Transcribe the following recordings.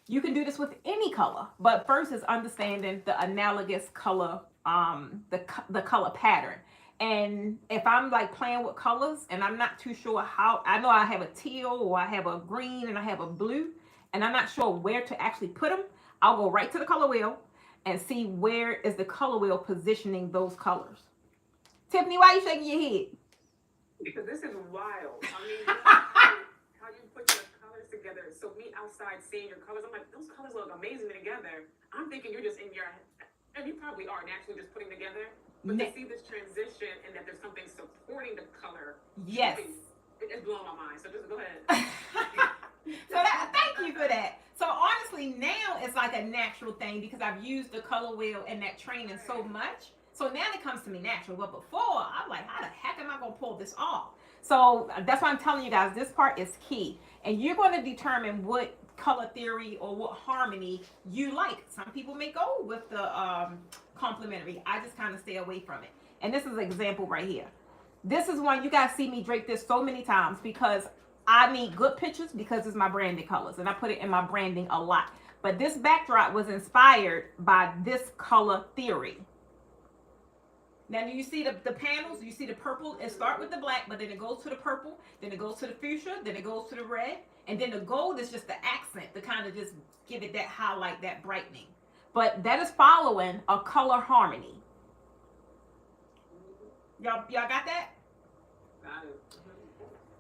You can do this with any color, but first is understanding the analogous color, the color pattern. And if I'm like playing with colors and I'm not too sure how, I know I have a teal or I have a green and I have a blue, and I'm not sure where to actually put them, I'll go right to the color wheel and see where is the color wheel positioning those colors. Tiffany, why are you shaking your head? Because this is wild. I mean, how you put your colors together. So me outside seeing your colors, I'm like, those colors look amazing together. I'm thinking you're just in your, and you probably are naturally just putting together. But to see this transition and that there's something supporting the color, yes, it's blowing my mind. So just go ahead. Thank you for that. So honestly, now it's like a natural thing because I've used the color wheel in that training so much. So now it comes to me natural. But before, I'm like, how the heck am I going to pull this off? So that's why I'm telling you guys, this part is key. And you're going to determine what color theory or what harmony you like. Some people may go with the complementary. I just kind of stay away from it. And this is an example right here. This is one you guys see me drape this so many times because I need good pictures because it's my branded colors and I put it in my branding a lot. But this backdrop was inspired by this color theory. Now, do you see the panels? You see the purple? It starts with the black, but then it goes to the purple, then it goes to the fuchsia, then it goes to the red, and then the gold is just the accent to kind of just give it that highlight, that brightening. But that is following a color harmony. Y'all got that? Got it.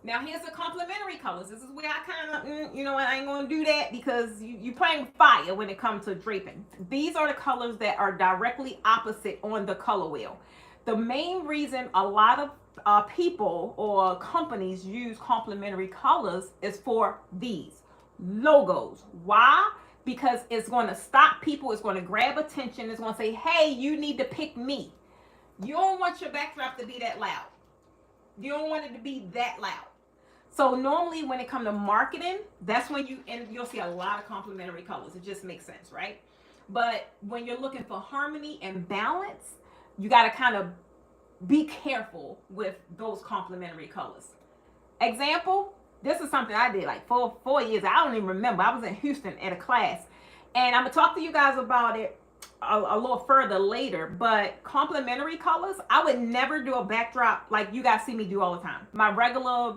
Now here's the complementary colors. This is where I kind of, you know what, I ain't going to do that because you playing with fire when it comes to draping. These are the colors that are directly opposite on the color wheel. The main reason a lot of people or companies use complementary colors is for these logos. Why? Because it's going to stop people. It's going to grab attention. It's going to say, hey, you need to pick me. You don't want your backdrop to be that loud. You don't want it to be that loud. So normally when it comes to marketing, that's when you'll see a lot of complementary colors. It just makes sense, right? But when you're looking for harmony and balance, you got to kind of be careful with those complementary colors. Example, this is something I did like 4 years. I don't even remember. I was in Houston at a class. And I'm going to talk to you guys about it a little further later, but complementary colors, I would never do a backdrop like you guys see me do all the time. My regular,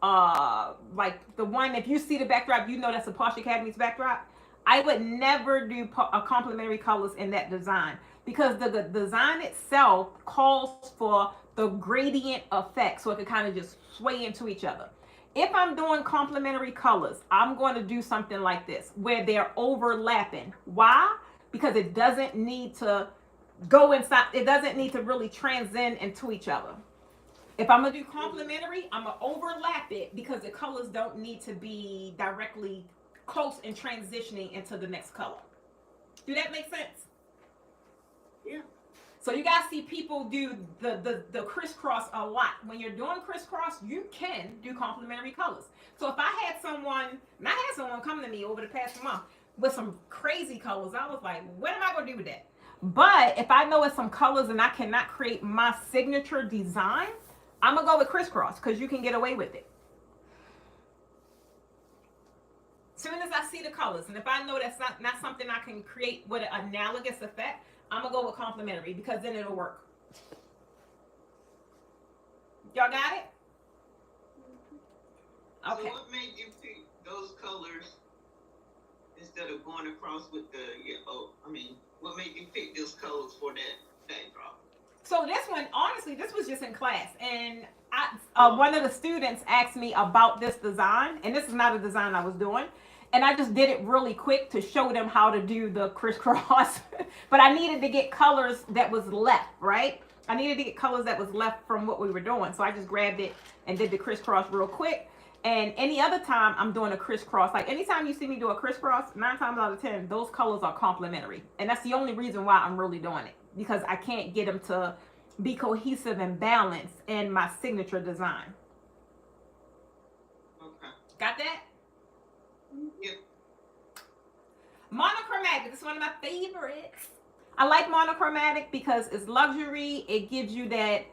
like the one, if you see the backdrop, you know that's a Porsche Academy's backdrop. I would never do a complementary colors in that design because the design itself calls for the gradient effect so it can kind of just sway into each other. If I'm doing complementary colors, I'm going to do something like this where they're overlapping. Why? Because it doesn't need to go inside. It doesn't need to really transcend into each other. If I'm going to do complementary, I'm going to overlap it because the colors don't need to be directly close and transitioning into the next color. Do that make sense? Yeah. So you guys see people do the crisscross a lot. When you're doing crisscross, you can do complementary colors. So if I had someone come to me over the past month with some crazy colors, I was like, what am I going to do with that? But if I know it's some colors and I cannot create my signature design, I'm going to go with crisscross because you can get away with it. As soon as I see the colors, and if I know that's not something I can create with an analogous effect, I'm going to go with complementary because then it'll work. Y'all got it? Okay. So what made you pick those colors instead of going across with the yellow? I mean, what made you pick those colors for that backdrop? So this one, honestly, this was just in class. And one of the students asked me about this design. And this is not a design I was doing. And I just did it really quick to show them how to do the crisscross. But I needed to get colors that was left, right? I needed to get colors that was left from what we were doing. So I just grabbed it and did the crisscross real quick. And any other time I'm doing a crisscross, like anytime you see me do a crisscross, 9 times out of 10, those colors are complementary. And that's the only reason why I'm really doing it. Because I can't get them to be cohesive and balanced in my signature design. Okay. Got that? Yep. Monochromatic is one of my favorites. I like monochromatic because it's luxury. It gives you that,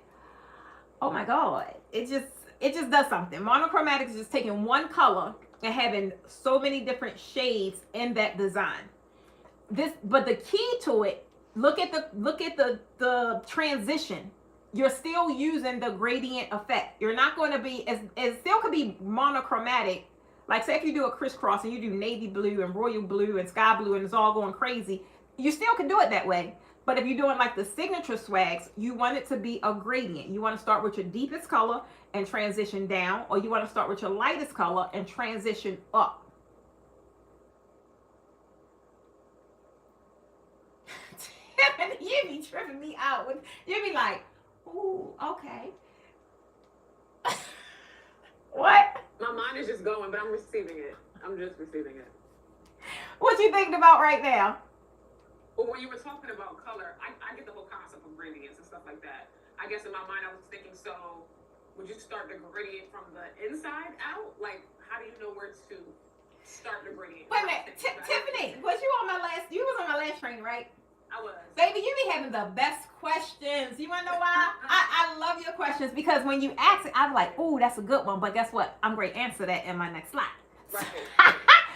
oh my God, it just does something. Monochromatic is just taking one color and having so many different shades in that design. But the key to it, look at the transition. You're still using the gradient effect. You're not going to be it still could be monochromatic. Like say if you do a crisscross and you do navy blue and royal blue and sky blue and it's all going crazy, you still can do it that way. But if you're doing like the signature swags, you want it to be a gradient. You want to start with your deepest color and transition down, or you want to start with your lightest color and transition up. Tiffany, you be tripping me out. You be like, ooh, okay. What? My mind is just going, but I'm receiving it. I'm just receiving it. What you thinking about right now? Well, when you were talking about color, I get the whole concept of gradients and stuff like that. I guess in my mind, I was thinking, so would you start the gradient from the inside out? Like, how do you know where to start the gradient? Wait a minute, Tiffany, was you on my last? You was on my last training, right? I was. Baby, you be having the best questions. You wanna know why? I love your questions because when you ask it, I'm like, oh, that's a good one. But guess what? I'm going to answer that in my next slide. Right.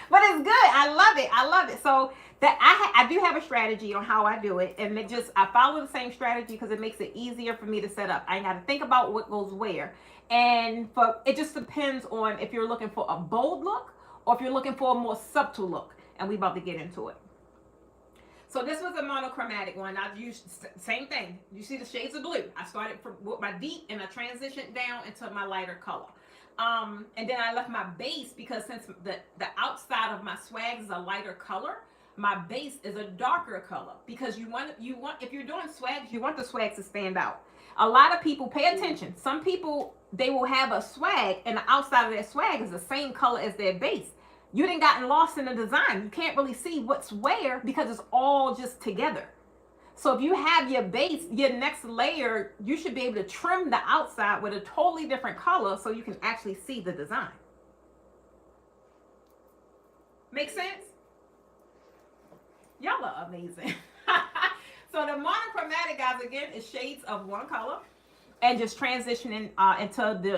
But it's good. I love it. I love it. So that I do have a strategy on how I do it, and I follow the same strategy because it makes it easier for me to set up. I ain't got to think about what goes where, and it just depends on if you're looking for a bold look or if you're looking for a more subtle look. And we about to get into it. So this was a monochromatic one. I've used same thing. You see the shades of blue. I started with my deep and I transitioned down into my lighter color. And then I left my base because since the outside of my swags is a lighter color, my base is a darker color because you want if you're doing swags, you want the swags to stand out. A lot of people pay attention. Some people, they will have a swag and the outside of their swag is the same color as their base. You done gotten lost in the design. You can't really see what's where because it's all just together. So if you have your base, your next layer, you should be able to trim the outside with a totally different color so you can actually see the design. Make sense? Y'all are amazing. So the monochromatic, guys, again, is shades of one color and just transitioning into the